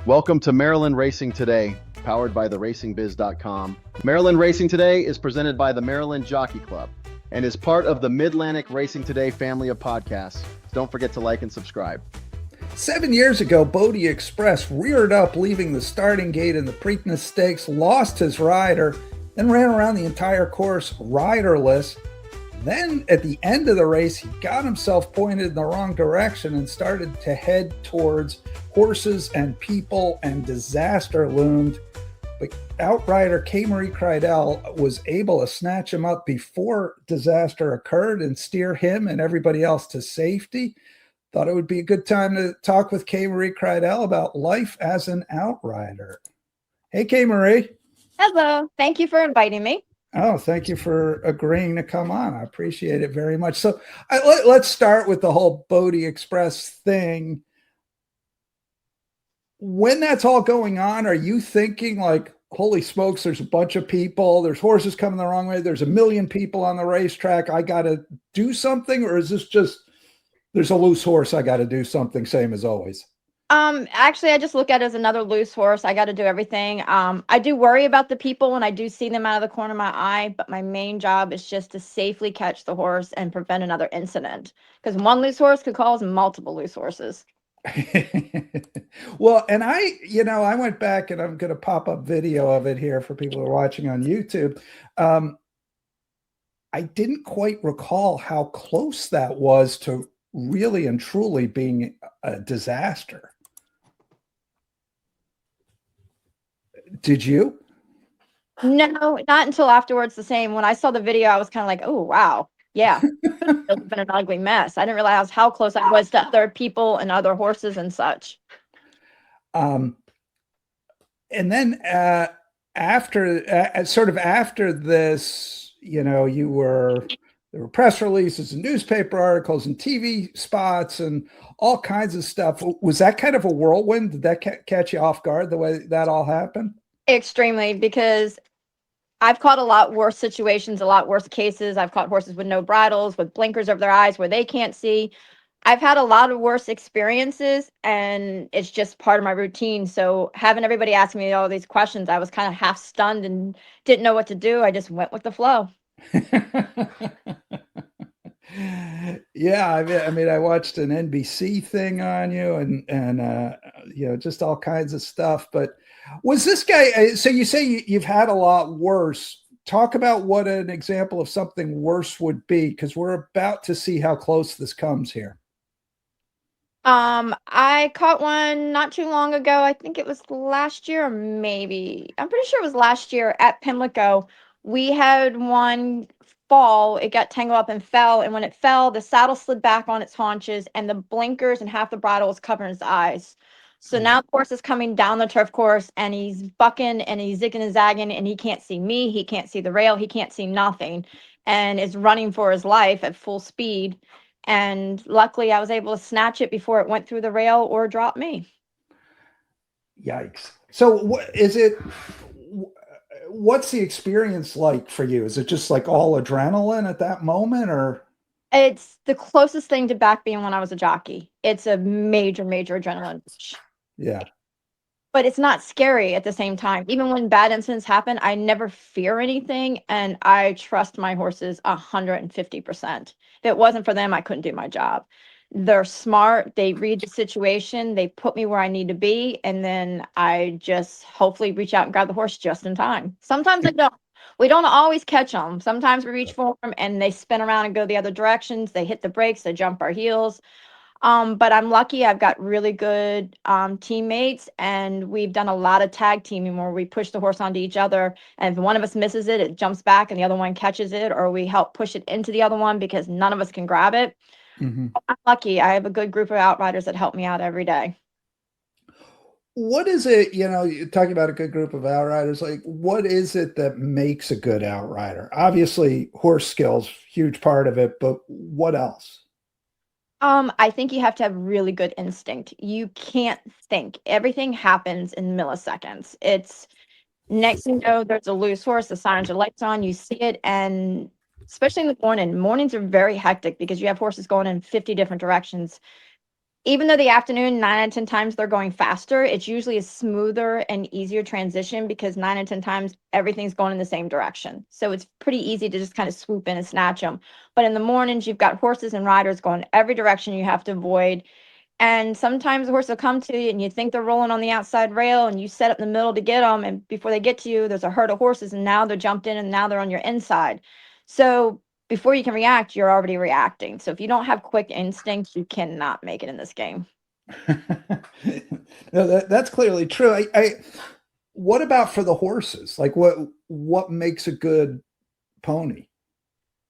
Welcome to Maryland Racing Today, powered by the RacingBiz.com. Maryland Racing Today is presented by the Maryland Jockey Club and is part of the Midlantic Racing Today family of podcasts. Don't forget to like and subscribe. 7 years ago, Bodexpress reared up, leaving the starting gate in the Preakness Stakes, lost his rider, then ran around the entire course riderless. Then at the end of the race, he got himself pointed in the wrong direction and started to head towards horses and people, and disaster loomed. But Outrider Kaymarie Kreidel was able to snatch him up before disaster occurred and steer him and everybody else to safety. Thought it would be a good time to talk with Kaymarie Kreidel about life as an outrider. Hey, Kaymarie. Hello. Thank you for inviting me. Oh, thank you for agreeing to come on. I appreciate it very much. So let's start with the whole Bodexpress thing. When that's all going on, are you thinking like, holy smokes, there's a bunch of people, there's horses coming the wrong way, there's a million people on the racetrack, I got to do something? Or is this just, there's a loose horse, I got to do something, same as always? Actually, I just look at it as another loose horse. I got to do everything. I do worry about the people when I do see them out of the corner of my eye, but my main job is just to safely catch the horse and prevent another incident. Because one loose horse could cause multiple loose horses. Well, and I went back, and I'm going to pop up video of it here for people who are watching on YouTube. I didn't quite recall how close that was to really and truly being a disaster. Did you? No, not until afterwards. The same. When I saw the video, I was kind of like, oh, wow. Yeah, it's been an ugly mess. I didn't realize how close I was to other people and other horses and such. And then after this, there were press releases and newspaper articles and TV spots and all kinds of stuff. Was that kind of a whirlwind? Did that catch you off guard, the way that all happened? Extremely, because I've caught a lot worse situations, a lot worse cases. I've caught horses with no bridles, with blinkers over their eyes where they can't see. I've had a lot of worse experiences, and it's just part of my routine. So having everybody ask me all these questions, I was kind of half stunned and didn't know what to do. I just went with the flow. Yeah, I mean, I watched an NBC thing on you, and just all kinds of stuff. But was this guy? So you say you've had a lot worse. Talk about what an example of something worse would be, because we're about to see how close this comes here. I caught one not too long ago. I think it was last year, or maybe I'm pretty sure it was last year at Pimlico. We had one fall. It got tangled up and fell, and when it fell, the saddle slid back on its haunches, and the blinkers and half the bridle was covering his eyes. So now the horse is coming down the turf course, and he's bucking and he's zigging and zagging, and he can't see me, he can't see the rail, he can't see nothing, and is running for his life at full speed. And luckily I was able to snatch it before it went through the rail or drop me. Yikes. So what's the experience like for you? Is it just like all adrenaline at that moment, or? It's the closest thing to back being when I was a jockey. It's a major, major adrenaline rush. Yeah. But it's not scary at the same time. Even when bad incidents happen, I never fear anything, and I trust my horses 150%. If it wasn't for them, I couldn't do my job. They're smart. They read the situation. They put me where I need to be, and then I just hopefully reach out and grab the horse just in time. Sometimes I don't. We don't always catch them. Sometimes we reach for them, and they spin around and go the other directions. They hit the brakes. They jump our heels. But I'm lucky. I've got really good teammates, and we've done a lot of tag teaming where we push the horse onto each other. And if one of us misses it, it jumps back and the other one catches it, or we help push it into the other one because none of us can grab it. Mm-hmm. I'm lucky. I have a good group of outriders that help me out every day. What is it, you're talking about a good group of outriders, like what is it that makes a good outrider? Obviously, horse skills, huge part of it, but what else? I think you have to have really good instinct. You can't think. Everything happens in milliseconds. It's next thing you know, there's a loose horse, the sirens are lights on, you see it, and especially in the morning. Mornings are very hectic because you have horses going in 50 different directions. Even though the afternoon, 9 out of 10 times they're going faster, it's usually a smoother and easier transition because 9 out of 10 times everything's going in the same direction. So it's pretty easy to just kind of swoop in and snatch them. But in the mornings, you've got horses and riders going every direction you have to avoid. And sometimes the horse will come to you and you think they're rolling on the outside rail and you set up in the middle to get them. And before they get to you, there's a herd of horses and now they're jumped in and now they're on your inside. So before you can react, you're already reacting. So if you don't have quick instincts, you cannot make it in this game. No, that's clearly true. What about for the horses? Like what makes a good pony?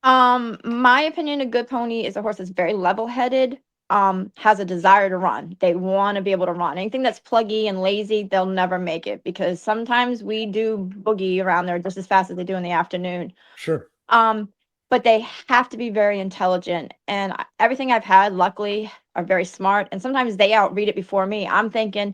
My opinion, a good pony is a horse that's very level-headed, has a desire to run. They want to be able to run. Anything that's pluggy and lazy, they'll never make it because sometimes we do boogie around there just as fast as they do in the afternoon. Sure. But they have to be very intelligent. And everything I've had, luckily, are very smart. And sometimes they outread it before me. I'm thinking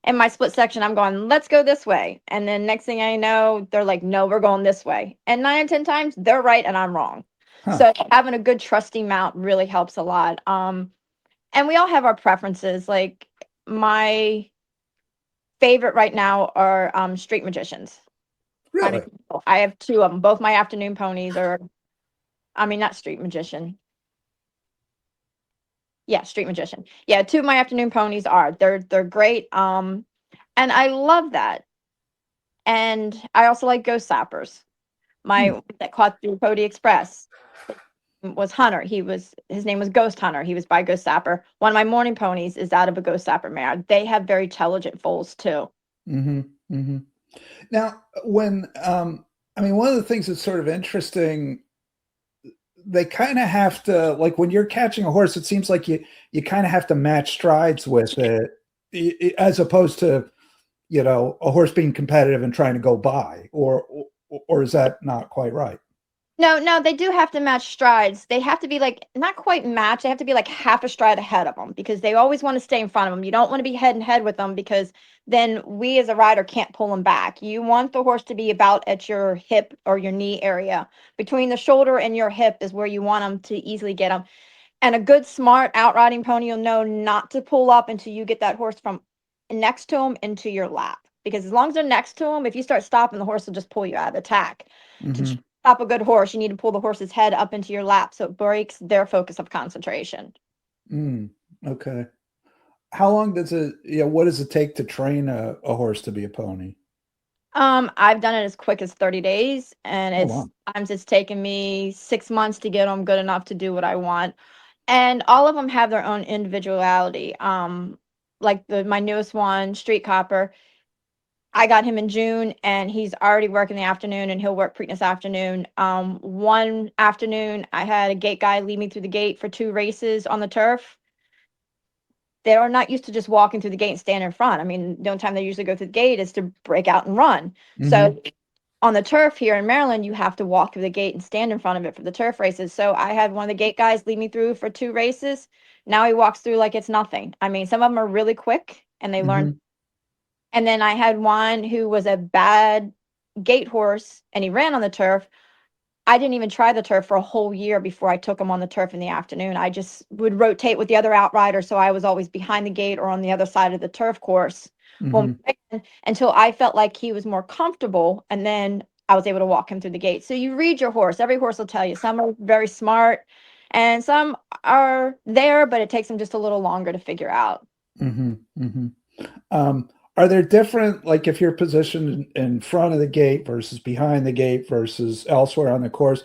in my split section, I'm going, let's go this way. And then next thing I know, they're like, no, we're going this way. And 9 and 10 times they're right and I'm wrong. Huh. So having a good trusting mount really helps a lot. And we all have our preferences. Like my favorite right now are street magicians. Really? I have 2 of them. Both my afternoon ponies are, not street magician. Yeah, street magician. Yeah, 2 of my afternoon ponies are. They're great. And I love that. And I also like ghost sappers. My that caught through Bodexpress was Hunter. His name was Ghost Hunter. He was by Ghost Sapper. One of my morning ponies is out of a Ghost Sapper mare. They have very intelligent foals too. Mm-hmm. Mm-hmm. Now, when one of the things that's sort of interesting, they kind of have to, like when you're catching a horse, it seems like you kind of have to match strides with it, as opposed to, a horse being competitive and trying to go by, or is that not quite right? No, they do have to match strides. They have to be like not quite match. They have to be like half a stride ahead of them because they always want to stay in front of them. You don't want to be head and head with them because then we as a rider can't pull them back. You want the horse to be about at your hip or your knee area. Between the shoulder and your hip is where you want them to easily get them. And a good, smart outriding pony will know not to pull up until you get that horse from next to him into your lap. Because as long as they're next to him, if you start stopping, the horse will just pull you out of the tack. To stop a good horse, you need to pull the horse's head up into your lap so it breaks their focus of concentration. Okay. How long does what does it take to train a horse to be a pony? I've done it as quick as 30 days, and wow. sometimes it's taken me 6 months to get them good enough to do what I want. And all of them have their own individuality. Like my newest one, Street Copper, I got him in June and he's already working the afternoon and he'll work Preakness afternoon. One afternoon I had a gate guy lead me through the gate for 2 races on the turf. They are not used to just walking through the gate and stand in front. The only time they usually go through the gate is to break out and run. So on the turf here in Maryland, you have to walk through the gate and stand in front of it for the turf races. So I had one of the gate guys lead me through for 2 races. Now he walks through like it's nothing. Some of them are really quick and they learn. And then I had one who was a bad gate horse and he ran on the turf. I didn't even try the turf for a whole year before I took him on the turf in the afternoon. I just would rotate with the other outriders, so I was always behind the gate or on the other side of the turf course until I felt like he was more comfortable, and then I was able to walk him through the gate. So you read your horse. Every horse will tell you. Some are very smart, and some are there, but it takes them just a little longer to figure out. Are there different, like if you're positioned in front of the gate versus behind the gate versus elsewhere on the course,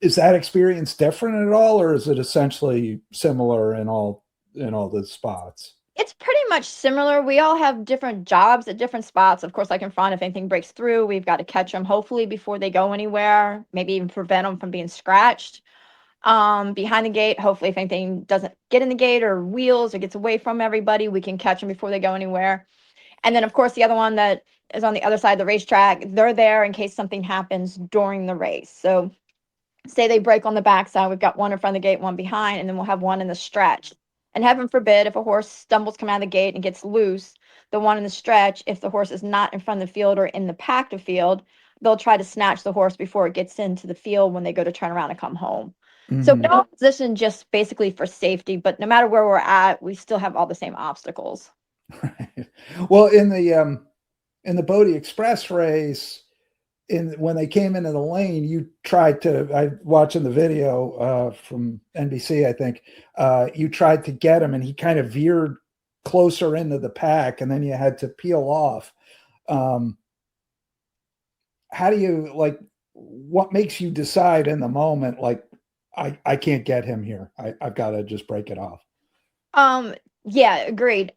is that experience different at all, or is it essentially similar in all the spots? It's pretty much similar. We all have different jobs at different spots. Of course, like in front, if anything breaks through, we've got to catch them hopefully before they go anywhere, maybe even prevent them from being scratched. Behind the gate, hopefully if anything doesn't get in the gate or wheels or gets away from everybody, we can catch them before they go anywhere. And then of course the other one that is on the other side of the racetrack, they're there in case something happens during the race. So say they break on the backside, we've got one in front of the gate, one behind, and then we'll have one in the stretch. And heaven forbid, if a horse stumbles coming out of the gate and gets loose, the one in the stretch, if the horse is not in front of the field or in the packed field, they'll try to snatch the horse before it gets into the field when they go to turn around and come home. So Mhm. we're all positioned just basically for safety, but no matter where we're at, we still have all the same obstacles. Right. Well, in the Bodie Express race, when they came into the lane, you tried to. I watching the video from NBC, I think you tried to get him, and he kind of veered closer into the pack, and then you had to peel off. Um, how do you like? What makes you decide in the moment, like I can't get him here. I've got to just break it off. Um, yeah, agreed.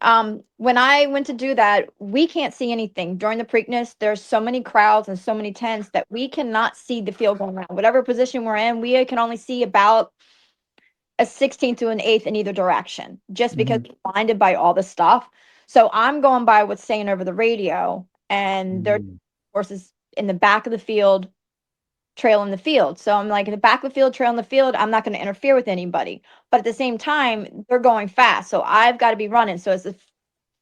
When I went to do that, we can't see anything during the Preakness. There's so many crowds and so many tents that we cannot see the field going around. Whatever position we're in, we can only see about a 16th to an eighth in either direction, just because Mhm. we're blinded by all the stuff. So I'm going by what's saying over the radio, and there's Mhm. horses in the back of the field trail in the field. So I'm like, in the back of the field, trail in the field, I'm not going to interfere with anybody. But at the same time, they're going fast. So I've got to be running. So as the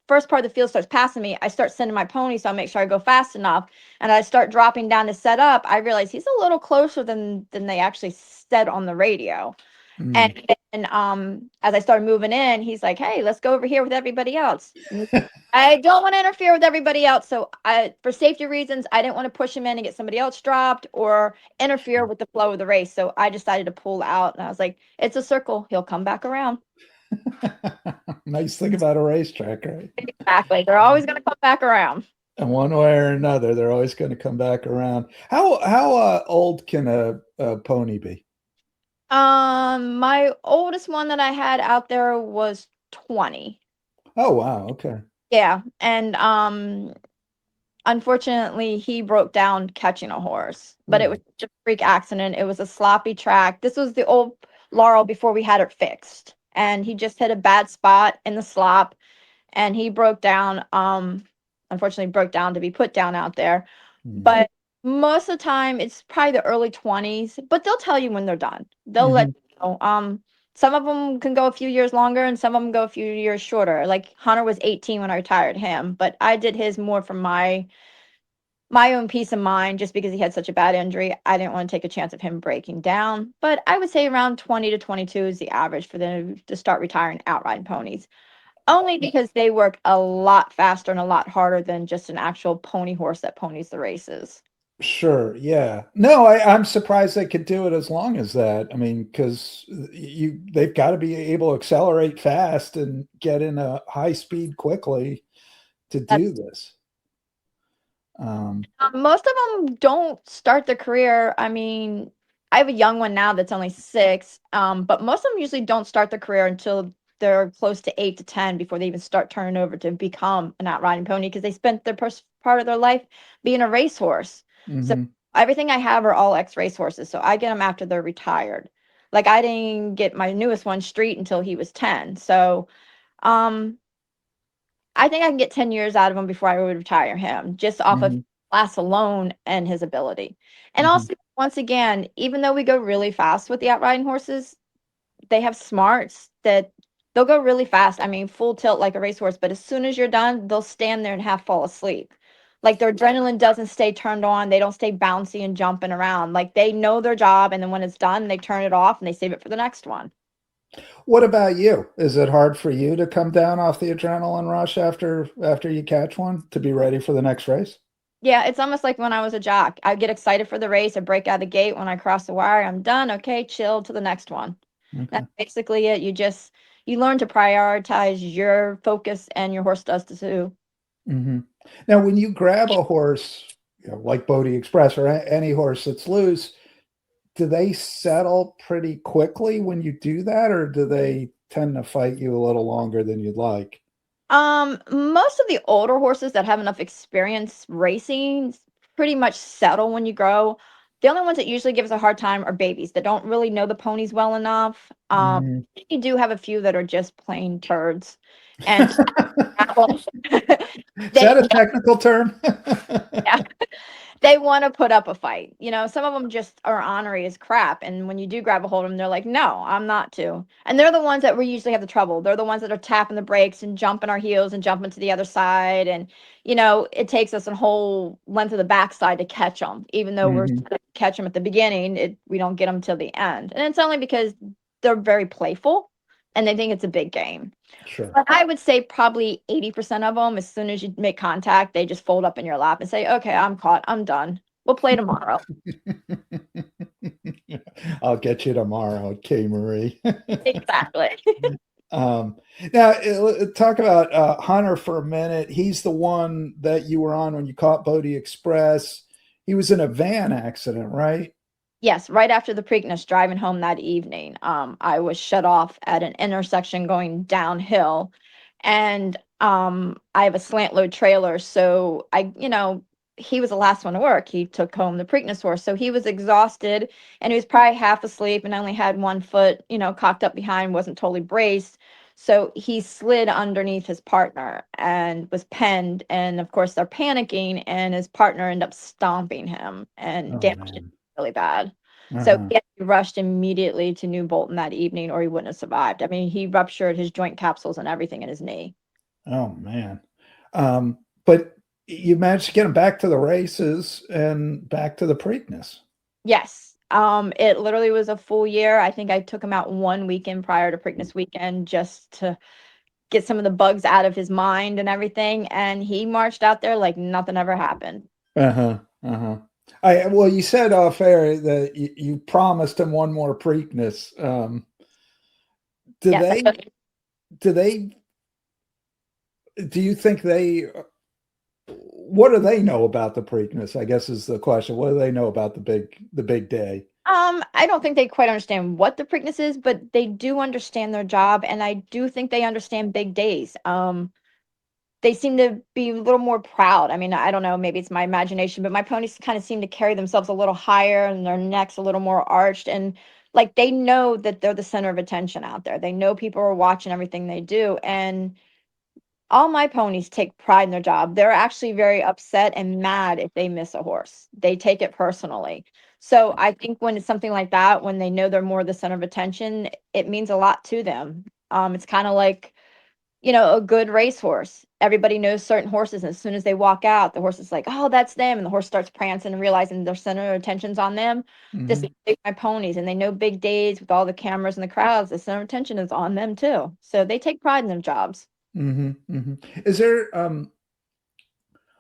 first part of the field starts passing me, I start sending my pony. So I make sure I go fast enough. And I start dropping down to set up. I realize he's a little closer than they actually said on the radio. Mhm. And as I started moving in, he's like, "Hey, let's go over here with everybody else." I don't want to interfere with everybody else, so for safety reasons, I didn't want to push him in and get somebody else dropped or interfere with the flow of the race. So I decided to pull out, and I was like, "It's a circle. He'll come back around." Nice thing about a racetrack, right? Exactly. They're always going to come back around. And one way or another, they're always going to come back around. How old can a pony be? My oldest one that I had out there was 20. Oh wow, okay. Yeah, and unfortunately, he broke down catching a horse, but it was Ooh. just a freak accident. It was a sloppy track. This was the old Laurel before we had it fixed. And he just hit a bad spot in the slop and he broke down. Unfortunately broke down to be put down out there. Mm. But most of the time it's probably the early 20s, but they'll tell you when they're done. They'll let Mhm. you know. Some of them can go a few years longer and some of them go a few years shorter. Like Hunter was 18 when I retired him, but I did his more for my own peace of mind just because he had such a bad injury. I didn't want to take a chance of him breaking down. But I would say around 20 to 22 is the average for them to start retiring outright ponies. Only because they work a lot faster and a lot harder than just an actual pony horse that ponies the races. Sure, yeah. No, I'm surprised they could do it as long as that. I mean, because they've got to be able to accelerate fast and get in a high speed quickly to do That's this. Um, most of them don't start their career. I mean, I have a young one now that's only 6, but most of them usually don't start their career until they're close to 8 to 10 before they even start turning over to become an outriding pony because they spent their first part of their life being a racehorse. So mhm. everything I have are all ex racehorses. So I get them after they're retired. Like I didn't get my newest one street until he was 10. So um I think I can get 10 years out of him before I would retire him, just off of Mhm. class alone and his ability. And Mhm. also, once again, even though we go really fast with the outriding horses, they have smarts that they'll go really fast. I mean, full tilt like a racehorse, but as soon as you're done, they'll stand there and half fall asleep. Like their adrenaline doesn't stay turned on. They don't stay bouncy and jumping around. Like they know their job, and then when it's done, they turn it off and they save it for the next one. What about you? Is it hard for you to come down off the adrenaline rush after you catch one to be ready for the next race? Yeah, it's almost like when I was a jock. I get excited for the race. I break out of the gate. When I cross the wire, I'm done. Okay, chill to the next one. Okay. That's basically it. You learn to prioritize your focus and your horse does too. Mhm. Now, when you grab a horse, like Bodie Express or any horse that's loose, do they settle pretty quickly when you do that, or do they tend to fight you a little longer than you'd like? Most of the older horses that have enough experience racing pretty much settle when you grow. The only ones that usually give us a hard time are babies that don't really know the ponies well enough. Mhm. You do have a few that are just plain turds, and Is they that a technical term? yeah. They want to put up a fight. Some of them just are ornery as crap. And when you do grab a hold of them, they're like, no, I'm not to. And they're the ones that we usually have the trouble. They're the ones that are tapping the brakes and jumping our heels and jumping to the other side. And, it takes us a whole length of the backside to catch them. Even though we're Mhm. supposed to catch them at the beginning, we don't get them till the end. And it's only because they're very playful and they think it's a big game. Sure. But I would say probably 80% of them, as soon as you make contact, they just fold up in your lap and say, okay, I'm caught. I'm done. We'll play tomorrow. I'll get you tomorrow, Kaymarie. Exactly. Um, now, talk about Hunter for a minute. He's the one that you were on when you caught Bodexpress. He was in a van accident, right? Yes, right after the Preakness, driving home that evening, I was shut off at an intersection going downhill, and I have a slant load trailer, so he was the last one to work. He took home the Preakness horse, so he was exhausted, and he was probably half asleep, and only had one foot, cocked up behind, wasn't totally braced. So he slid underneath his partner and was penned, and of course they're panicking, and his partner ended up stomping him and Oh damaged man. really bad. So Uh-huh. he had to be rushed immediately to New Bolton that evening, or he wouldn't have survived. I mean, he ruptured his joint capsules and everything in his knee. Oh man. But you managed to get him back to the races and back to the Preakness. Yes. It literally was a full year. I think I took him out one weekend prior to Preakness weekend just to get some of the bugs out of his mind and everything. And he marched out there like nothing ever happened. Uh-huh. Uh-huh. Well, you said off air that you promised him one more Preakness. Do Yes. they do they do you think what do they know about the Preakness? I guess is the question. What do they know about the big day? I don't think they quite understand what the Preakness is, but they do understand their job, and I do think they understand big days. They seem to be a little more proud. I mean, I don't know, maybe it's my imagination, but my ponies kind of seem to carry themselves a little higher and their necks a little more arched. And like they know that they're the center of attention out there. They know people are watching everything they do. And all my ponies take pride in their job. They're actually very upset and mad if they miss a horse. They take it personally. So I think when it's something like that, when they know they're more the center of attention, it means a lot to them. It's kind of like a good racehorse. Everybody knows certain horses, and as soon as they walk out, the horse is like, "Oh, that's them," and the horse starts prancing and realizing their center of attention's on them. This Hmm. is like my ponies, and they know big days with all the cameras and the crowds. The center of attention is on them too, so they take pride in their jobs. Hmm. Hmm. Is there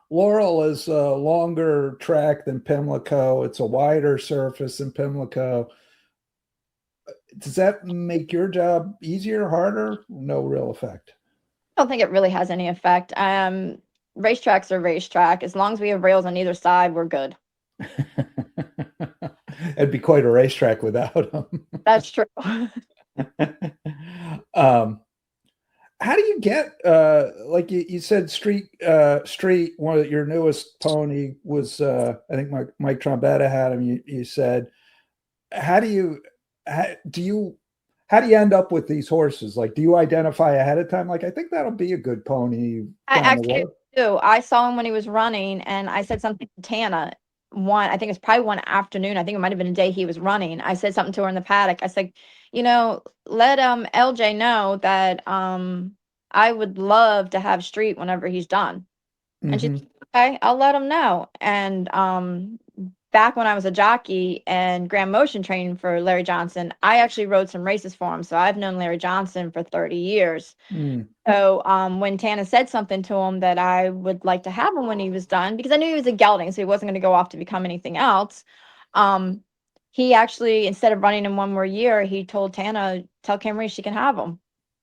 Laurel is a longer track than Pimlico. It's a wider surface than Pimlico. Does that make your job easier, harder? No real effect. I don't think it really has any effect. Racetracks are racetrack. As long as we have rails on either side, we're good. It'd be quite a racetrack without them. That's true. um, how do you get like you said street one of your newest pony was I think Mike Trombetta had him, you said how do you how do you how do you end up with these horses? Like, do you identify ahead of time, like I think that'll be a good pony I down the actually road? do. I saw him when he was running, and I said something to Tana I think it's probably one afternoon. I think it might have been a day he was running. I said something to her in the paddock. I said, let LJ know that I would love to have Street whenever he's done. And she Hmm. said, okay, I'll let him know. And back when I was a jockey and Grand Motion training for Larry Johnson, I actually rode some races for him. So I've known Larry Johnson for 30 years. Mm. So when Tana said something to him that I would like to have him when he was done, because I knew he was a gelding, so he wasn't going to go off to become anything else. Um, he actually, instead of running him one more year, he told Tana, tell Kaymarie she can have him.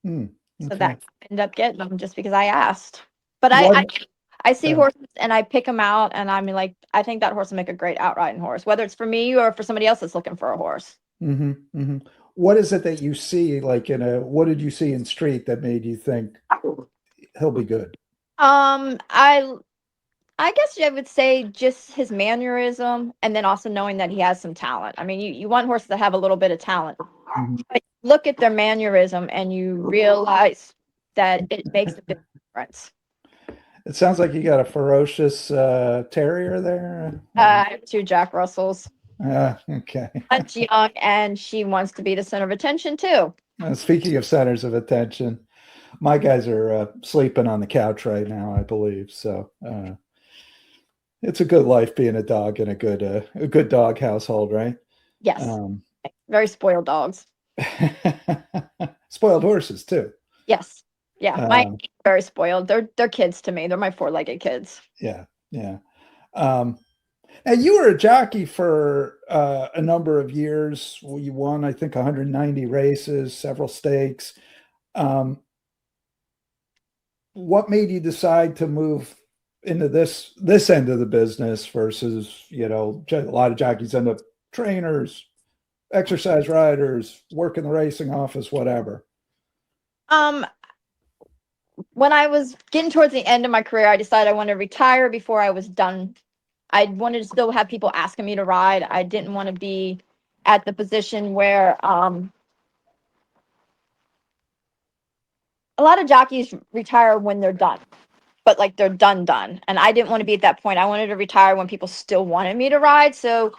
Mm. So Okay. that I ended up getting him just because I asked. But I What? I see Yeah. horses and I pick them out, and I mean, like, I think that horse will make a great outriding horse, whether it's for me or for somebody else that's looking for a horse. Hmm. Hmm. What is it that you see, like what did you see in Street that made you think he'll be good? I guess I would say just his mannerism, and then also knowing that he has some talent. I mean, you want horses that have a little bit of talent, Mhm. but look at their mannerism and you realize that it makes a big difference. It sounds like you got a ferocious terrier there. I have two Jack Russells. Okay. One's young, and she wants to be the center of attention too. Speaking of centers of attention, my guys are sleeping on the couch right now, I believe. So it's a good life being a dog in a good dog household, right? Yes, very spoiled dogs. Spoiled horses too. Yes, yeah, my very spoiled. They're kids to me. They're my four-legged kids. Yeah, yeah. And you were a jockey for a number of years. You won, I think, 190 races, several stakes. What made you decide to move into this end of the business versus, a lot of jockeys end up trainers, exercise riders, work in the racing office, whatever? When I was getting towards the end of my career, I decided I wanted to retire before I was done. I wanted to still have people asking me to ride. I didn't want to be at the position where a lot of jockeys retire when they're done, but like they're done. And I didn't want to be at that point. I wanted to retire when people still wanted me to ride. So,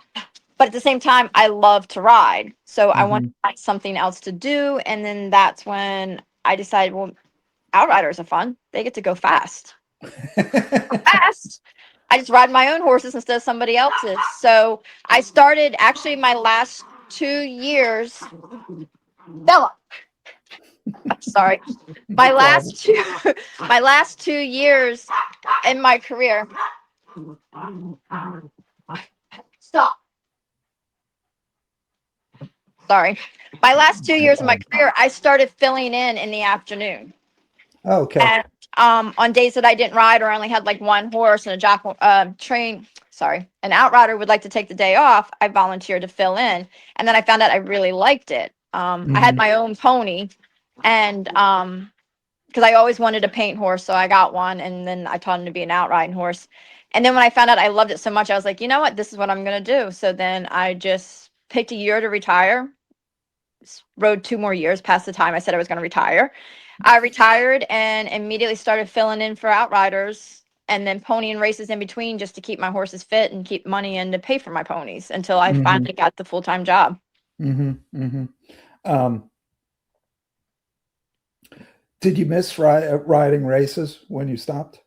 but at the same time, I love to ride. So I wanted to find something else to do. And then that's when I decided, well, outriders are fun. They get to go fast. Fast. I just ride my own horses instead of somebody else's. So I started actually my last 2 years. Bella. I'm sorry. My last 2 years in my career. Stop. Sorry. My last 2 years of my career, I started filling in the afternoon. Okay. And on days that I didn't ride or only had like one horse and an outrider would like to take the day off, I volunteered to fill in. And then I found out I really liked it. I had my own pony, and because I always wanted a paint horse, so I got one, and then I taught him to be an outriding horse. And then when I found out I loved it so much, I was like, you know what, this is what I'm going to do. So then I just picked a year to retire, rode 2 more years past the time I said I was going to retire. I retired and immediately started filling in for outriders and then ponying races in between just to keep my horses fit and keep money in to pay for my ponies until I finally got the full-time job. Did you miss riding races when you stopped?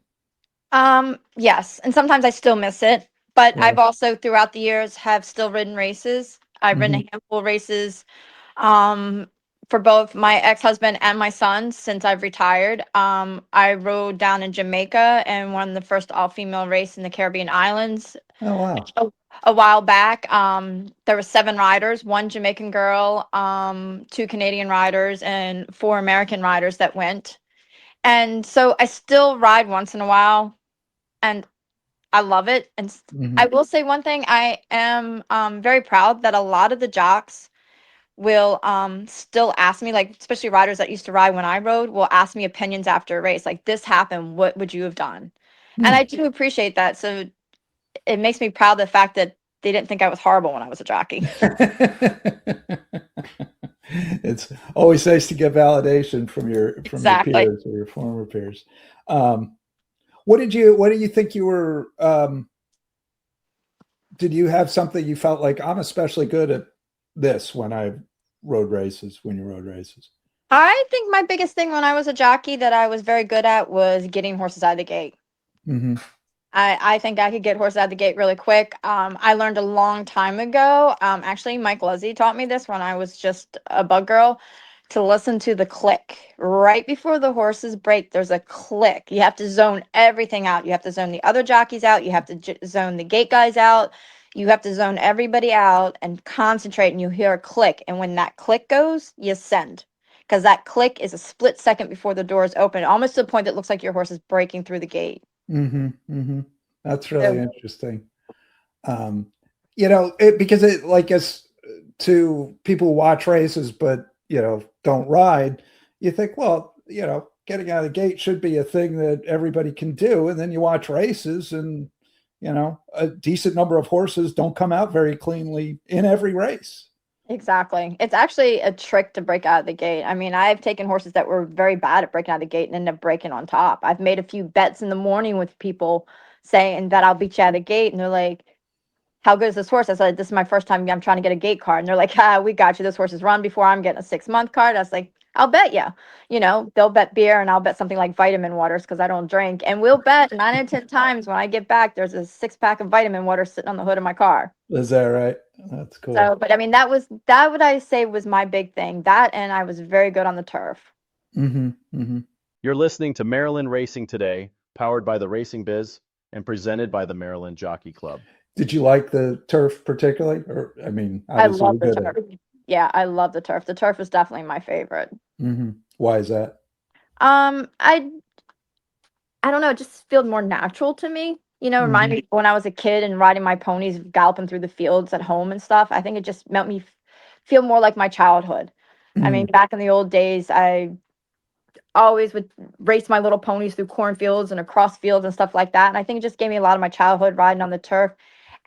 Yes, and sometimes I still miss it, but I've also throughout the years have still ridden races. I've ridden a handful of races for both my ex-husband and my son since I've retired. I rode down in Jamaica and won the first all-female race in the Caribbean islands. Oh, wow. A while back. There were 7 riders, 1 Jamaican girl, 2 Canadian riders, and 4 American riders that went. And so I still ride once in a while, and I love it. And I will say one thing, I am very proud that a lot of the jocks will still ask me, like especially riders that used to ride when I rode, will ask me opinions after a race. Like, this happened, what would you have done? And I do appreciate that. So it makes me proud of the fact that they didn't think I was horrible when I was a jockey. It's always nice to get validation from your peers or your former peers. What do you think you were? Did you have something you felt like, I'm especially good at this when you rode races? I think my biggest thing when I was a jockey that I was very good at was getting horses out of the gate. I think I could get horses out of the gate really quick. I learned a long time ago. Actually, Mike Luzzy taught me this when I was just a bug girl, to listen to the click. Right before the horses break, there's a click. You have to zone everything out. You have to zone the other jockeys out. You have to zone the gate guys out. You have to zone everybody out and concentrate, and you hear a click. And when that click goes, you send. Because that click is a split second before the doors open, almost to the point that looks like your horse is breaking through the gate. That's really interesting. Because it, like, as to people who watch races but don't ride, you think, well, getting out of the gate should be a thing that everybody can do, and then you watch races and a decent number of horses don't come out very cleanly in every race. Exactly. It's actually a trick to break out of the gate. I mean, I've taken horses that were very bad at breaking out of the gate and ended up breaking on top. I've made a few bets in the morning with people saying that I'll beat you out of the gate, and they're like, "How good is this horse?" I said, "This is my first time I'm trying to get a gate card." And they're like, "Ah, we got you. This horse has run before. I'm getting a 6-month card." I was like, "I'll bet you." You know, they'll bet beer and I'll bet something like vitamin waters because I don't drink. And we'll bet 9 out of 10 times when I get back, there's a 6 pack of vitamin water sitting on the hood of my car. Is that right? That's So, cool. but I mean, that would I say was my big thing. That and I was very good on the turf. Mm-hmm. Mm-hmm. You're listening to Maryland Racing Today, powered by the Racing Biz and presented by the Maryland Jockey Club. Did you like the turf particularly? Or, I mean, I obviously love you the did turf. it. Yeah, I love the turf. The turf is definitely my favorite. Mm-hmm. Why is that? Um, I I don't know, it just feels more natural to me. You know, remind Mm-hmm. me when I was a kid and riding my ponies, galloping through the fields at home and stuff. I think it just made me feel more like my childhood. I mean, Mm-hmm. back in the old days, I always would race my little ponies through cornfields and across fields and stuff like that. And I think it just gave me a lot of my childhood riding on the turf.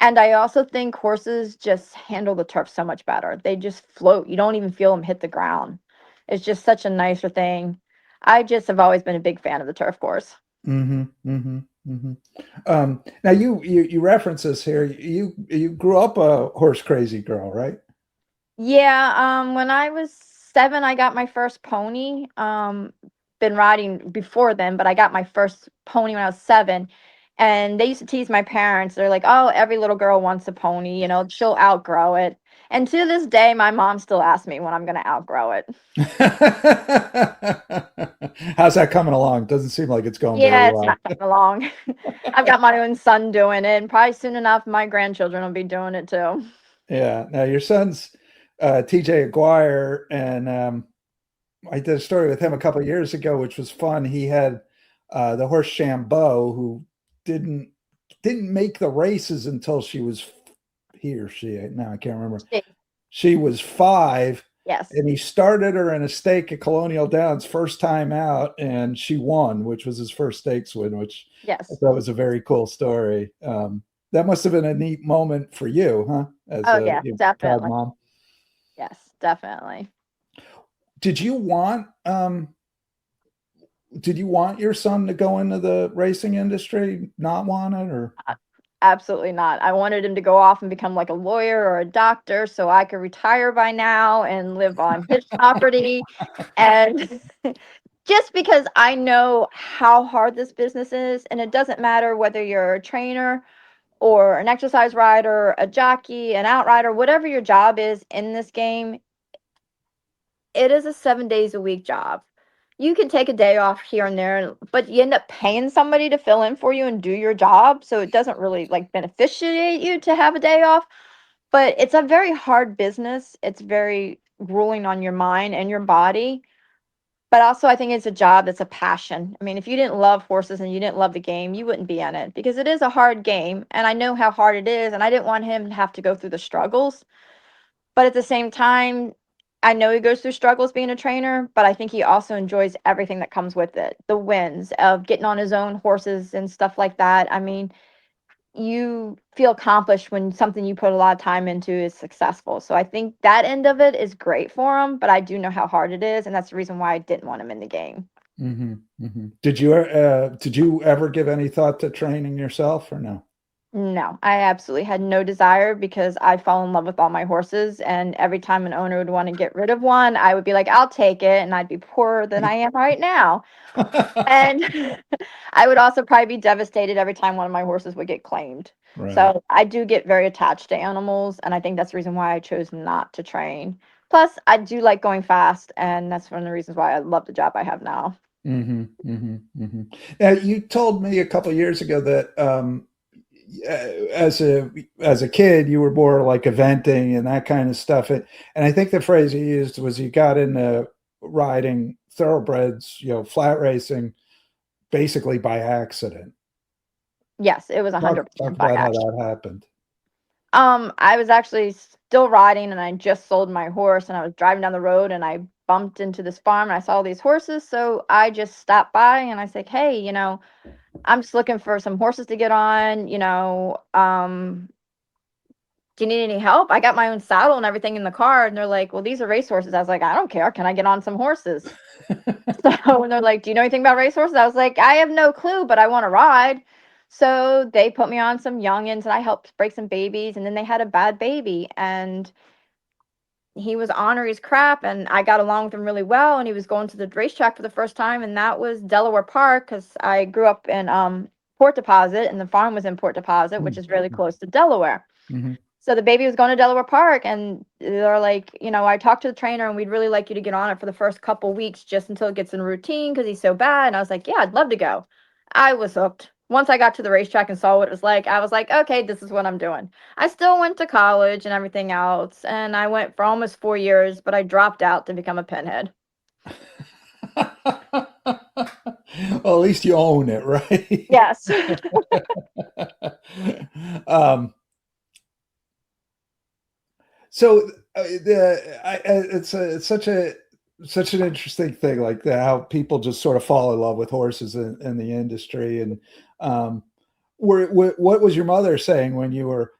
And I also think horses just handle the turf so much better. They just float. You don't even feel them hit the ground. It's just such a nicer thing. I just have always been a big fan of the turf course. Mm-hmm. Mm-hmm. Mm-hmm. Now you reference this here. You grew up a horse crazy girl, right? Yeah, when I was 7, I got my first pony. Been riding before then, but I got my first pony when I was 7. And they used to tease my parents. They're like, "Oh, every little girl wants a pony, you know, she'll outgrow it." And to this day, my mom still asks me when I'm gonna outgrow it. How's that coming along? Doesn't seem like it's going very Yeah, it's well. not coming along. I've got my own son doing it, and probably soon enough, my grandchildren will be doing it too. Yeah. Now your son's TJ Aguirre, and I did a story with him a couple of years ago, which was fun. He had the horse Shambo, who didn't didn't make the races until she was he or she. Now I can't remember. She was 5, Yes, and he started her in a stake at Colonial Downs first time out, and she won, which was his first stakes win, which I yes. thought was a very cool story. That must have been a neat moment for you, huh? As Oh, a yeah, proud definitely. mom. Yes, definitely. Did you want did you want your son to go into the racing industry? Not want it, or Absolutely not. I wanted him to go off and become like a lawyer or a doctor so I could retire by now and live on his property. And just because I know how hard this business is, and it doesn't matter whether you're a trainer or an exercise rider, a jockey, an outrider, whatever your job is in this game, it is a 7 days a week job. You can take a day off here and there, but you end up paying somebody to fill in for you and do your job. So it doesn't really like beneficiate you to have a day off. But it's a very hard business. It's very grueling on your mind and your body. But also, I think it's a job that's a passion. I mean, if you didn't love horses and you didn't love the game, you wouldn't be in it because it is a hard game. And I know how hard it is. And I didn't want him to have to go through the struggles. But at the same time, I know he goes through struggles being a trainer, but I think he also enjoys everything that comes with it. The wins of getting on his own horses and stuff like that. I mean, you feel accomplished when something you put a lot of time into is successful. So I think that end of it is great for him, but I do know how hard it is, and that's the reason why I didn't want him in the game. mm-hmm, mm-hmm. Did you ever give any thought to training yourself, or no? No, I absolutely had no desire because I fall in love with all my horses. And every time an owner would want to get rid of one, I would be like, I'll take it. And I'd be poorer than I am right now. And I would also probably be devastated every time one of my horses would get claimed. Right. So I do get very attached to animals. And I think that's the reason why I chose not to train. Plus, I do like going fast. And that's one of the reasons why I love the job I have now. Mm-hmm, mm-hmm, mm-hmm. Now, you told me a couple of years ago that as a kid you were more like eventing and that kind of stuff. And I think the phrase you used was you got into riding thoroughbreds, flat racing, basically by accident. Yes, it was Talk 100% by about how accident. that happened. I was actually still riding and I just sold my horse and I was driving down the road and I bumped into this farm and I saw all these horses. So I just stopped by and I said, "Hey, I'm just looking for some horses to get on, do you need any help? I got my own saddle and everything in the car. And they're like, well, these are racehorses. I was like, I don't care. Can I get on some horses? So, and they're like, do you know anything about racehorses? I was like, I have no clue, but I want to ride. So they put me on some youngins and I helped break some babies. And then they had a bad baby and he was ornery as crap. And I got along with him really well. And he was going to the racetrack for the first time. And that was Delaware Park because I grew up in Port Deposit and the farm was in Port Deposit, which is really close to Delaware. Mm-hmm. So the baby was going to Delaware Park, and they're like, you know, I talked to the trainer, and we'd really like you to get on it for the first couple weeks just until it gets in routine because he's so bad. And I was like, yeah, I'd love to go. I was hooked. Once I got to the racetrack and saw what it was like, I was like, okay, this is what I'm doing. I still went to college and everything else, and I went for almost 4 years, but I dropped out to become a pinhead. Well, at least you own it, right? Yes. So it's such an interesting thing, like how people just sort of fall in love with horses in the industry. And what was your mother saying when you were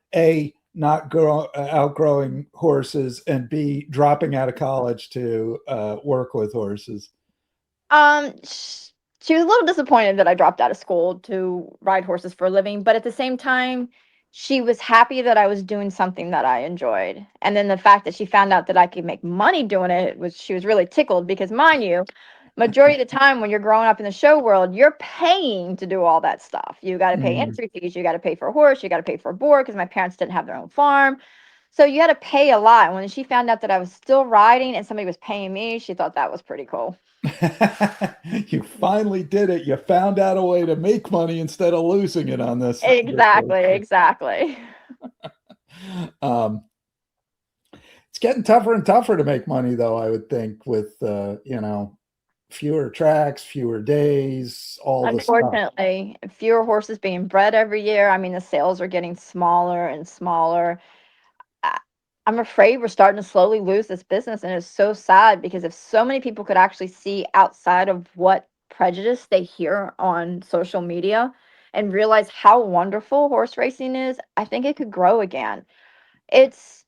not outgrowing horses and B dropping out of college to work with horses? She was a little disappointed that I dropped out of school to ride horses for a living, but at the same time, she was happy that I was doing something that I enjoyed. And then the fact that she found out that I could make money doing it was she was really tickled because mind you, majority of the time when you're growing up in the show world, you're paying to do all that stuff. You got to pay Mm-hmm. entry fees, you got to pay for a horse, you got to pay for a board because my parents didn't have their own farm. So you had to pay a lot. When she found out that I was still riding and somebody was paying me, she thought that was pretty cool. You finally did it. You found out a way to make money instead of losing it on this. Exactly. Um, it's getting tougher and tougher to make money, though, I would think, with fewer tracks, fewer days, all the stuff. Unfortunately, fewer horses being bred every year. I mean, the sales are getting smaller and smaller. I- I'm afraid we're starting to slowly lose this business, and it's so sad because if so many people could actually see outside of what prejudice they hear on social media and realize how wonderful horse racing is, I think it could grow again. It's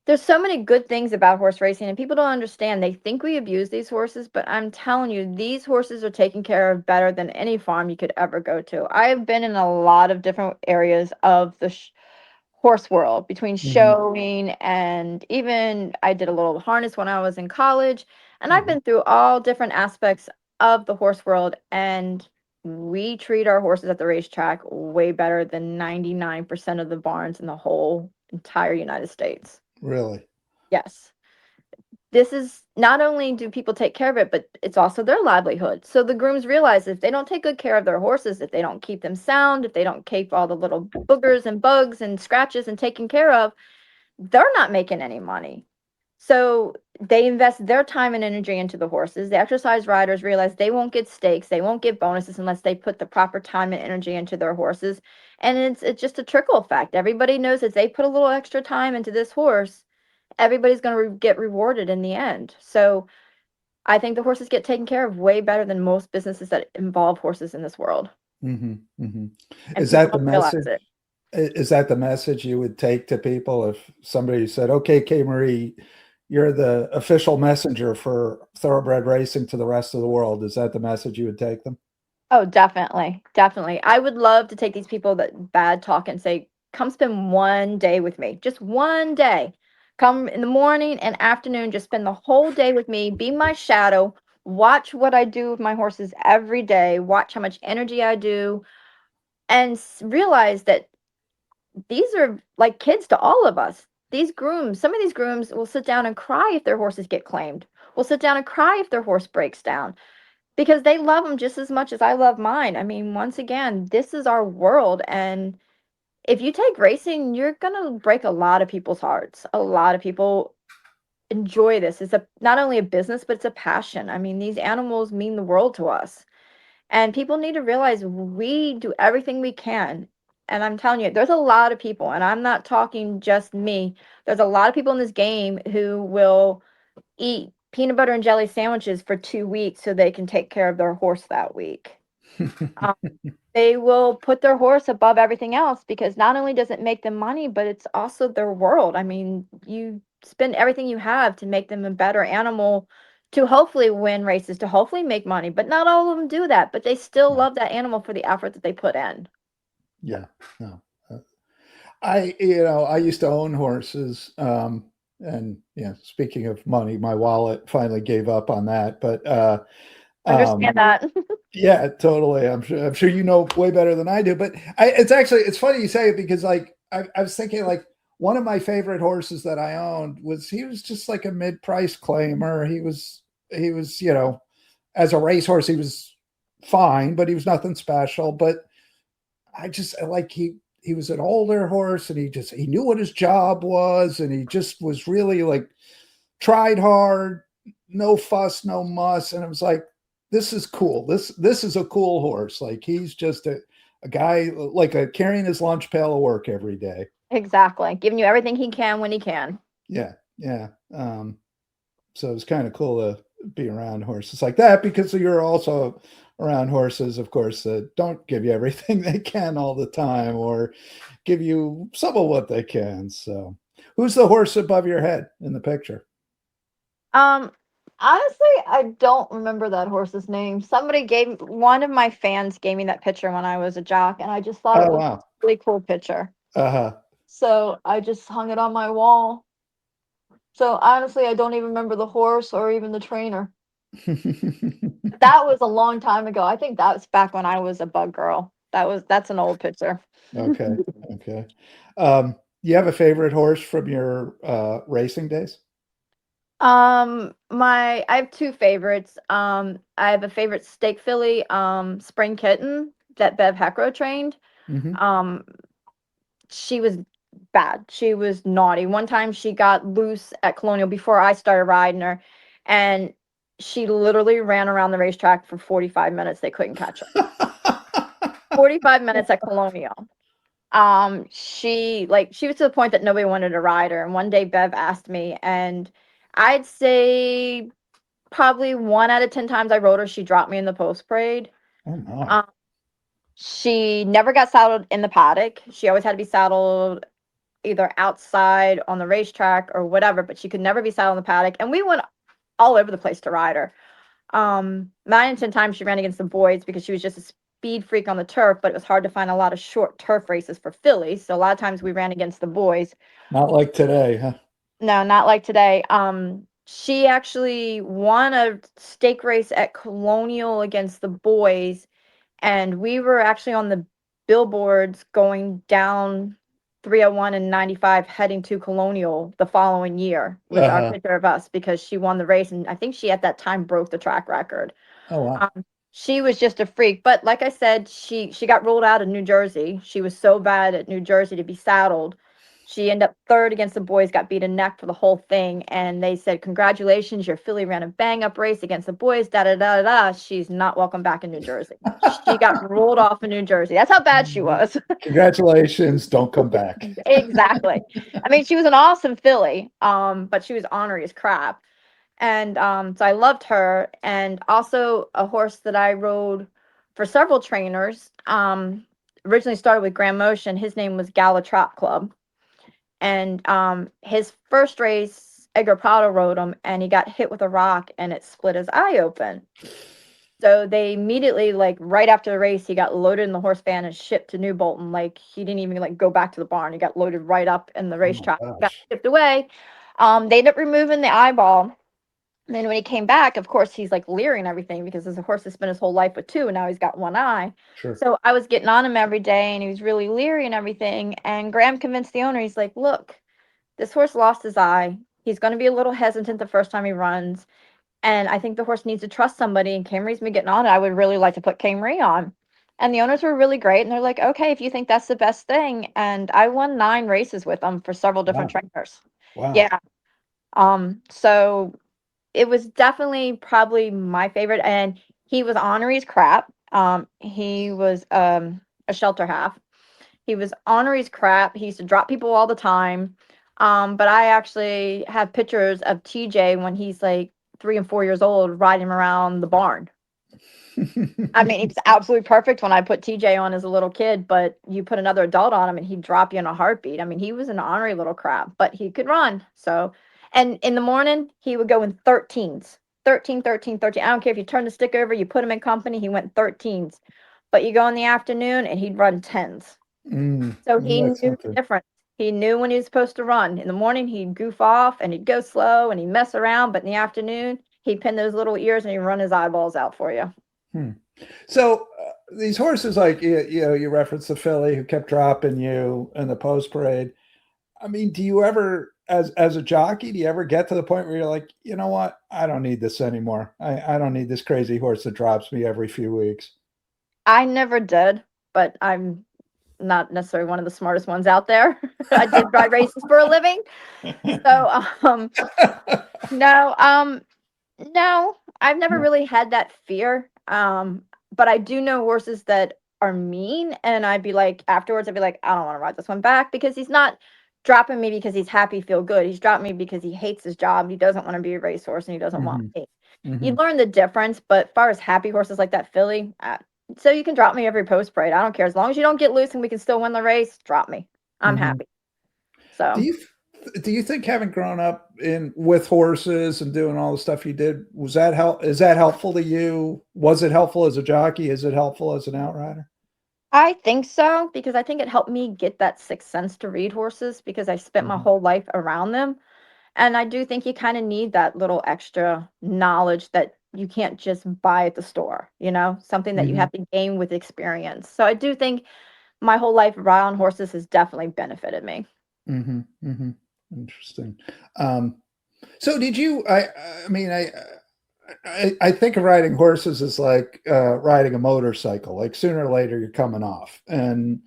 There's so many good things about horse racing, and people don't understand. They think we abuse these horses, but I'm telling you, these horses are taken care of better than any farm you could ever go to. I have been in a lot of different areas of the horse world between Mm-hmm. showing and even I did a little harness when I was in college. And I've Mm-hmm. been through all different aspects of the horse world, and we treat our horses at the racetrack way better than 99% of the barns in the whole entire United States. Really? Yes. This is not only do people take care of it, but it's also their livelihood. So the grooms realize if they don't take good care of their horses, if they don't keep them sound, if they don't keep all the little boogers and bugs and scratches and taken care of, they're not making any money. So they invest their time and energy into the horses. The exercise riders realize they won't get stakes, they won't get bonuses unless they put the proper time and energy into their horses. And it's just a trickle effect. Everybody knows if they put a little extra time into this horse, everybody's going to get rewarded in the end. So I think the horses get taken care of way better than most businesses that involve horses in this world. Mm-hmm. Mm-hmm. And Is people that the don't realize message? it. Is that the message you would take to people if somebody said, "Okay, Kaymarie, you're the official messenger for thoroughbred racing to the rest of the world"? Is that the message you would take them? Oh, definitely. Definitely. I would love to take these people that bad talk and say, come spend one day with me. Just one day. Come in the morning and afternoon, just spend the whole day with me, be my shadow, watch what I do with my horses every day, watch how much energy I do, and realize that these are like kids to all of us. These grooms, some of these grooms will sit down and cry if their horses get claimed, will sit down and cry if their horse breaks down because they love them just as much as I love mine. I mean, once again, this is our world. And if you take racing, you're going to break a lot of people's hearts. A lot of people enjoy this. It's not only a business, but it's a passion. I mean, these animals mean the world to us. And people need to realize we do everything we can. And I'm telling you, there's a lot of people, and I'm not talking just me. There's a lot of people in this game who will eat peanut butter and jelly sandwiches for 2 weeks so they can take care of their horse that week. Um, They will put their horse above everything else because not only does it make them money, but it's also their world. I mean, you spend everything you have to make them a better animal to hopefully win races, to hopefully make money. But not all of them do that, but they still Yeah. love that animal for the effort that they put in. Yeah. No. I used to own horses. And speaking of money, my wallet finally gave up on that. But um, Understand that. yeah, totally. I'm sure you know way better than I do. But it's funny you say it because like I was thinking like one of my favorite horses that I owned he was just like a mid-price claimer. He was as a racehorse he was fine, but he was nothing special. But I just like he was an older horse and he knew what his job was and he just was really like tried hard, no fuss, no muss. And it was like, this is cool. This is a cool horse. Like he's just a guy like carrying his lunch pail of work every day. Exactly. Giving you everything he can when he can. Yeah. Yeah. So it's kind of cool to be around horses like that because you're also around horses, of course, that don't give you everything they can all the time or give you some of what they can. So who's the horse above your head in the picture? Um, Honestly, I don't remember that horse's name. One of my fans gave me that picture when I was a jock, and I just thought it Oh, was wow. a really cool picture. Uh-huh. So I just hung it on my wall. So honestly, I don't even remember the horse or even the trainer. That was a long time ago. I think that was back when I was a bug girl. That's an old picture. Okay. Okay. You have a favorite horse from your racing days? I have two favorites. I have a favorite stake filly, Spring Kitten that Bev Heckrow trained. Hmm. Um, she was bad. She was naughty. One time she got loose at Colonial before I started riding her, and she literally ran around the racetrack for 45 minutes. They couldn't catch her. 45 minutes at Colonial. She was to the point that nobody wanted to ride her. And one day Bev asked me, and I'd say probably 1 out of 10 times I rode her, she dropped me in the post parade. Oh my. Um, she never got saddled in the paddock. She always had to be saddled either outside on the racetrack or whatever, but she could never be saddled in the paddock. And we went all over the place to ride her. 9 and 10 times she ran against the boys because she was just a speed freak on the turf, but it was hard to find a lot of short turf races for fillies. So a lot of times we ran against the boys. Not like today, huh? No, not like today. She actually won a stake race at Colonial against the boys, and we were actually on the billboards going down 301 and 95 heading to Colonial the following year with our Uh-huh. picture of us because she won the race, and I think she at that time broke the track record. Oh wow. She was just a freak, but like I said, she got ruled out of New Jersey. She was so bad at New Jersey to be saddled. She ended up third against the boys, got beat a neck for the whole thing, and they said, "Congratulations, your filly ran a bang up race against the boys." Da da da da. She's not welcome back in New Jersey. She got ruled off in New Jersey. That's how bad she was. Congratulations. Don't come back. Exactly. I mean, she was an awesome filly, but she was ornery as crap. And so I loved her. And also a horse that I rode for several trainers. Originally started with Grand Motion. His name was Gala Trot Club. And his first race, Edgar Prado rode him, and he got hit with a rock, and it split his eye open. So they immediately, like right after the race, he got loaded in the horse van and shipped to New Bolton. Like he didn't even like go back to the barn. He got loaded right up in the Oh my racetrack, got gosh. shipped away. They ended up removing the eyeball. And then when he came back, of course, he's like leering and everything because his horse has spent his whole life with two, and now he's got one eye. Sure. So I was getting on him every day, and he was really leery and everything. And Graham convinced the owner, he's like, "Look, this horse lost his eye. He's going to be a little hesitant the first time he runs. And I think the horse needs to trust somebody. And Kaymarie's been getting on it. I would really like to put Kaymarie on." And the owners were really great. And they're like, "Okay, if you think that's the best thing." And I won 9 races with them for several different Wow. trainers. Wow. Yeah. So it was definitely probably my favorite. And he was ornery as crap. He was a shelter half. He was ornery as crap. He used to drop people all the time. But I actually have pictures of TJ when he's like 3 and 4 years old riding him around the barn. I mean, he was absolutely perfect when I put TJ on as a little kid, but you put another adult on him and he'd drop you in a heartbeat. I mean, he was an ornery little crap, but he could run. So, and in the morning, he would go in 13s, 13, 13, 13. I don't care if you turn the stick over, you put him in company, he went 13s. But you go in the afternoon and he'd run 10s. So he knew That's the something. difference. He knew when he was supposed to run. In the morning, he'd goof off and he'd go slow and he'd mess around. But in the afternoon, he'd pin those little ears and he'd run his eyeballs out for you. So these horses, like you referenced the filly who kept dropping you in the post parade. I mean, do you ever, as a jockey, do you ever get to the point where you're like, you know what, I don't need this anymore. I don't need this crazy horse that drops me every few weeks. I never did, but I'm not necessarily one of the smartest ones out there. I did ride races for a living. So, no, no, I've never really had that fear. But I do know horses that are mean, and I'd be like, afterwards, I'd be like, I don't want to ride this one back because he's not dropping me because he's happy, feel good. He's dropping me because he hates his job. He doesn't want to be a racehorse and he doesn't want me. You learn the difference, but as far as happy horses like that filly, so you can drop me every post parade. I don't care. As long as you don't get loose and we can still win the race, drop me. I'm happy. So Do you think having grown up with horses and doing all the stuff you did, is that helpful to you? Was it helpful as a jockey? Is it helpful as an outrider? I think so because I think it helped me get that sixth sense to read horses because I spent my whole life around them. And I do think you kind of need that little extra knowledge that you can't just buy at the store, something that you have to gain with experience. So I do think my whole life around horses has definitely benefited me. Interesting. So did you, I mean, I think of riding horses as like riding a motorcycle, like sooner or later you're coming off. And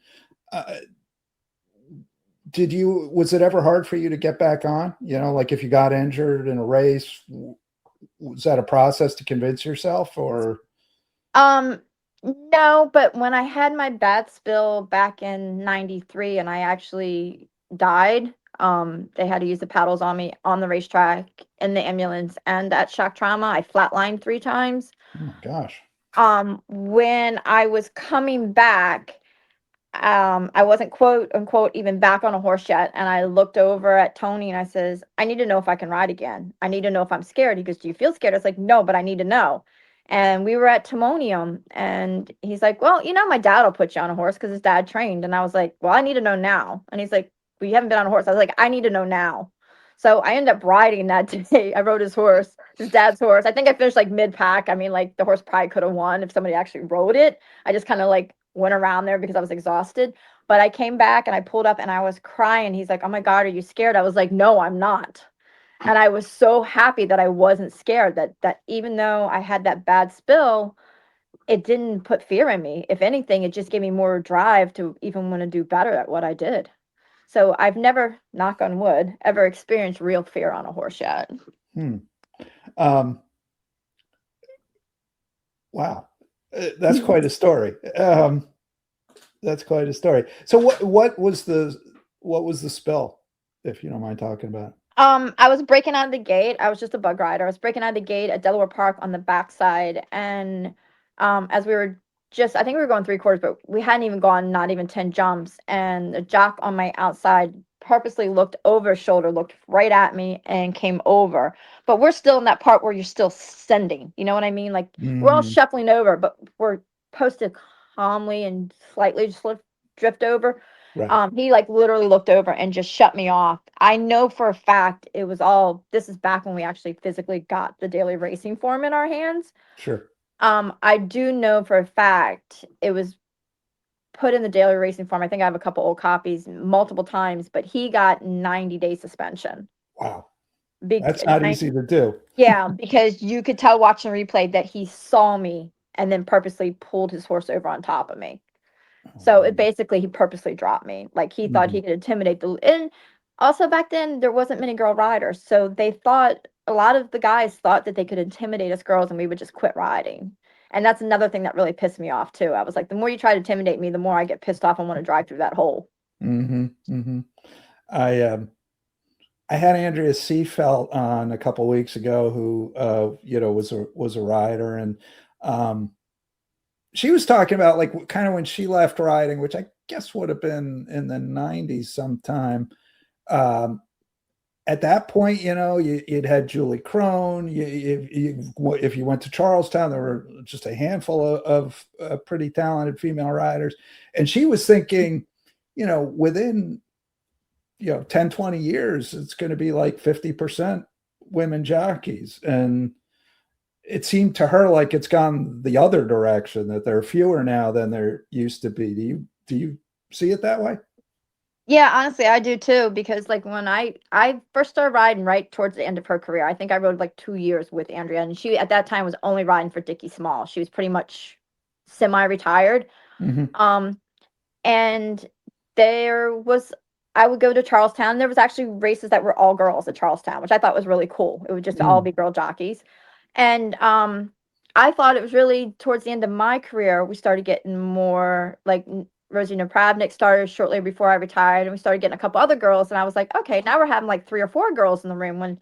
was it ever hard for you to get back on? Like if you got injured in a race, was that a process to convince yourself or? No, but when I had my bad spill back in 93 and I actually died, they had to use the paddles on me on the racetrack, in the ambulance, and at shock trauma. I flatlined 3 times. Oh my gosh. When I was coming back, I wasn't quote unquote even back on a horse yet. And I looked over at Tony and I says, I need to know if I can ride again. I need to know if I'm scared. He goes, do you feel scared? I was like, no, but I need to know. And we were at Timonium and he's like, well, my dad will put you on a horse because his dad trained. And I was like, well, I need to know now. And he's like, well, you haven't been on a horse. I was like, I need to know now. So I ended up riding that day. I rode his horse, his dad's horse. I think I finished like mid pack. I mean, like the horse probably could have won if somebody actually rode it. I just kind of like went around there because I was exhausted. But I came back and I pulled up and I was crying. He's like, oh my God, are you scared? I was like, no, I'm not. And I was so happy that I wasn't scared, that even though I had that bad spill, it didn't put fear in me. If anything, it just gave me more drive to even want to do better at what I did. So I've never, knock on wood, ever experienced real fear on a horse yet. Wow. That's quite a story. That's quite a story. So what was the spill, if you don't mind talking about? I was breaking out of the gate. I was just a bug rider. I was breaking out of the gate at Delaware Park on the backside. And as we were I think we were going 3/4, but we hadn't even gone, not even 10 jumps. And the jock on my outside purposely looked over his shoulder, looked right at me and came over. But we're still in that part where you're still sending. You know what I mean? Like we're all shuffling over, but we're supposed to calmly and slightly just drift over. Right. He like literally looked over and just shut me off. I know for a fact it was all, this is back when we actually physically got the daily racing form in our hands. Sure. I do know for a fact it was put in the daily racing form. I think I have a couple old copies multiple times, but he got 90-day suspension. Wow. That's not easy to do. Yeah, because you could tell watching the replay that he saw me and then purposely pulled his horse over on top of me. So it basically, he purposely dropped me. Like he thought he could intimidate and also back then there wasn't many girl riders. So they thought, a lot of the guys thought that they could intimidate us girls and we would just quit riding. And that's another thing that really pissed me off too. I was like, the more you try to intimidate me, the more I get pissed off and want to drive through that hole. I had Andrea Seafelt on a couple of weeks ago who was a rider, and She was talking about like kind of when she left riding, which I guess would have been in the 90s sometime. At that point, you'd had Julie Crone. If you went to Charlestown, there were just a handful of pretty talented female riders. And she was thinking, within, 10, 20 years, it's going to be like 50% women jockeys. And it seemed to her like it's gone the other direction, that there are fewer now than there used to be. Do you see it that way? Yeah, honestly, I do too, because like when I first started riding right towards the end of her career, I think I rode like 2 years with Andrea, and she at that time was only riding for Dickie Small. She was pretty much semi-retired. Mm-hmm. And there was I would go to Charlestown. There was actually races that were all girls at Charlestown, which I thought was really cool. It would just all be girl jockeys. And I thought it was really towards the end of my career, we started getting more like Rosina Pravnik started shortly before I retired, and we started getting a couple other girls. And I was like, okay, now we're having like 3 or 4 girls in the room, when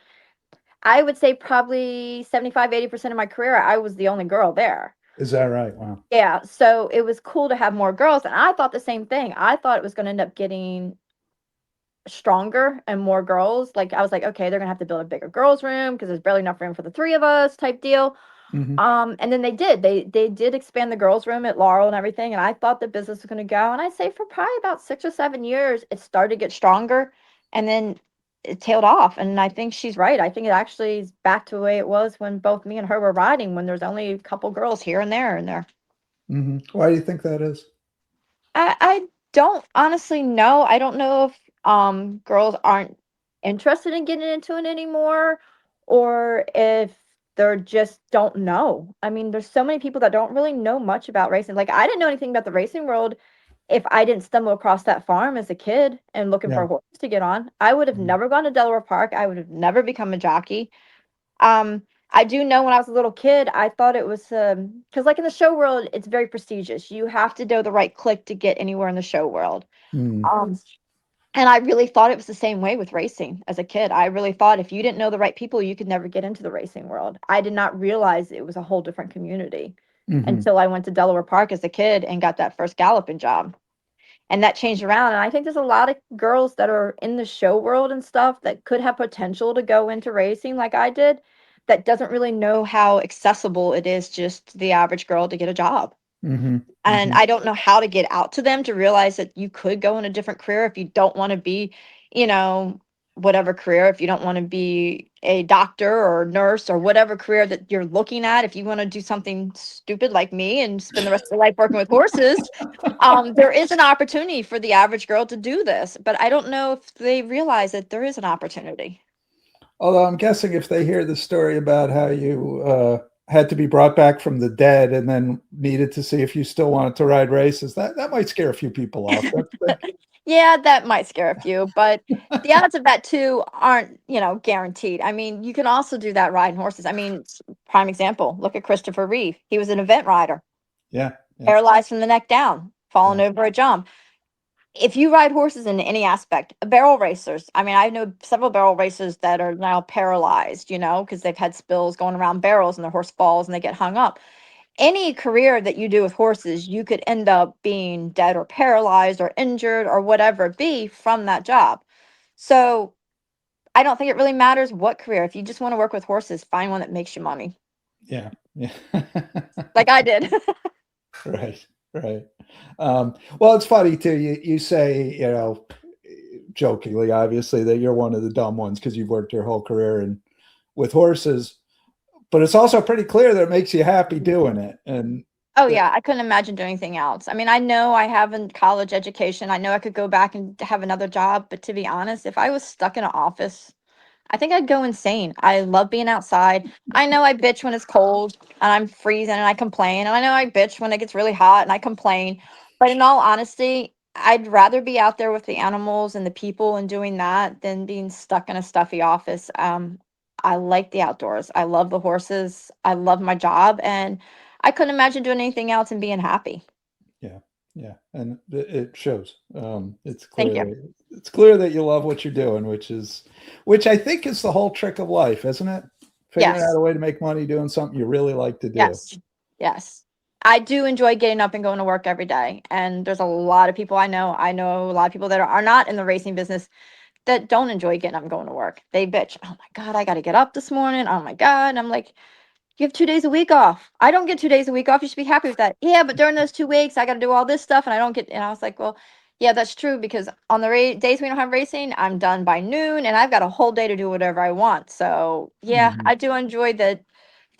I would say probably 75-80% of my career, I was the only girl there. Is that right? Wow. Yeah. So it was cool to have more girls. And I thought the same thing. I thought it was going to end up getting stronger and more girls. Like I was like, okay, they're gonna have to build a bigger girls' room because there's barely enough room for the 3 of us type deal. And then they did. They did expand the girls' room at Laurel and everything. And I thought the business was gonna go. And I'd say for probably about 6 or 7 years, it started to get stronger, and then it tailed off. And I think she's right. I think it actually is back to the way it was when both me and her were riding, when there's only a couple girls here and there and there. Why do you think that is? I don't honestly know. I don't know if girls aren't interested in getting into it anymore, or if they're just don't know. I mean, there's so many people that don't really know much about racing. Like I didn't know anything about the racing world if I didn't stumble across that farm as a kid and looking for a horse to get on. I would have never gone to Delaware Park. I would have never become a jockey. I do know when I was a little kid, I thought it was because like in the show world, it's very prestigious. You have to know the right click to get anywhere in the show world. And I really thought it was the same way with racing as a kid. I really thought if you didn't know the right people, you could never get into the racing world. I did not realize it was a whole different community until I went to Delaware Park as a kid and got that first galloping job. And that changed around. And I think there's a lot of girls that are in the show world and stuff that could have potential to go into racing like I did, that doesn't really know how accessible it is just the average girl to get a job. And I don't know how to get out to them to realize that you could go in a different career if you don't want to be, whatever career, if you don't want to be a doctor or nurse or whatever career that you're looking at, if you want to do something stupid like me and spend the rest of your life working with horses, there is an opportunity for the average girl to do this. But I don't know if they realize that there is an opportunity. Although I'm guessing if they hear the story about how you had to be brought back from the dead and then needed to see if you still wanted to ride races, that might scare a few people off. Yeah, that might scare a few, but the odds of that too aren't, guaranteed. I mean, you can also do that riding horses. I mean, prime example, look at Christopher Reeve. He was an event rider. Yeah. Paralyzed from the neck down, falling over a jump. If you ride horses in any aspect, barrel racers, I mean, I know several barrel racers that are now paralyzed, because they've had spills going around barrels and their horse falls and they get hung up. Any career that you do with horses, you could end up being dead or paralyzed or injured or whatever it be from that job. So I don't think it really matters what career. If you just want to work with horses, find one that makes you money. Yeah. Like I did. Right. Well, it's funny too. You say, jokingly, obviously, that you're one of the dumb ones because you've worked your whole career with horses. But it's also pretty clear that it makes you happy doing it. And yeah, I couldn't imagine doing anything else. I mean, I know I have a college education. I know I could go back and have another job. But to be honest, if I was stuck in an office, I think I'd go insane. I love being outside. I know I bitch when it's cold and I'm freezing and I complain. And I know I bitch when it gets really hot and I complain. But in all honesty, I'd rather be out there with the animals and the people and doing that than being stuck in a stuffy office. I like the outdoors. I love the horses. I love my job. And I couldn't imagine doing anything else and being happy. Yeah. And it shows. It's Thank clear. you. It's clear that you love what you're doing, which I think is the whole trick of life, isn't it? Figuring Yes. out a way to make money doing something you really like to do. Yes. Yes. I do enjoy getting up and going to work every day. And there's a lot of people I know. I know a lot of people that are not in the racing business that don't enjoy getting up and going to work. They bitch, oh my God, I got to get up this morning. Oh my God. And I'm like, you have 2 days a week off. I don't get 2 days a week off. You should be happy with that. Yeah, but during those 2 weeks, I got to do all this stuff and I don't get. And I was like, well, yeah, that's true because on the days we don't have racing, I'm done by noon and I've got a whole day to do whatever I want. So yeah, Mhm. I do enjoy the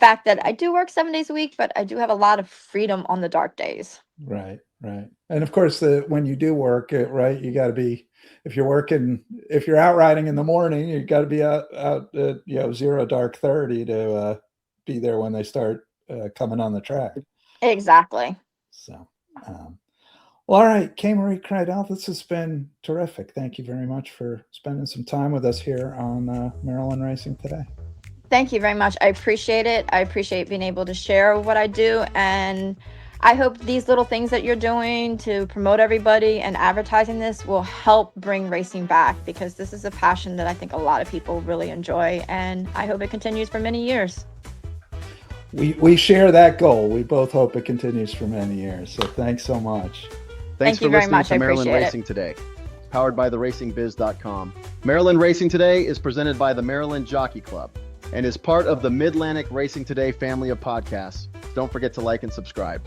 fact that I do work 7 days a week, but I do have a lot of freedom on the dark days. Right, right. And of course, when you do work, right, you got to be, if you're out riding in the morning, you got to be out at, 0 dark 30 to be there when they start coming on the track. Exactly. So, well, all right, Kaymarie Kreidel, this has been terrific. Thank you very much for spending some time with us here on Maryland Racing Today. Thank you very much. I appreciate it. I appreciate being able to share what I do. And I hope these little things that you're doing to promote everybody and advertising this will help bring racing back because this is a passion that I think a lot of people really enjoy. And I hope it continues for many years. We share that goal. We both hope it continues for many years. So thanks so much. Thanks Thank you for very listening much. to I Maryland appreciate Racing Today, powered by the RacingBiz.com. Maryland Racing Today is presented by the Maryland Jockey Club and is part of the Midlantic Racing Today family of podcasts. Don't forget to like and subscribe.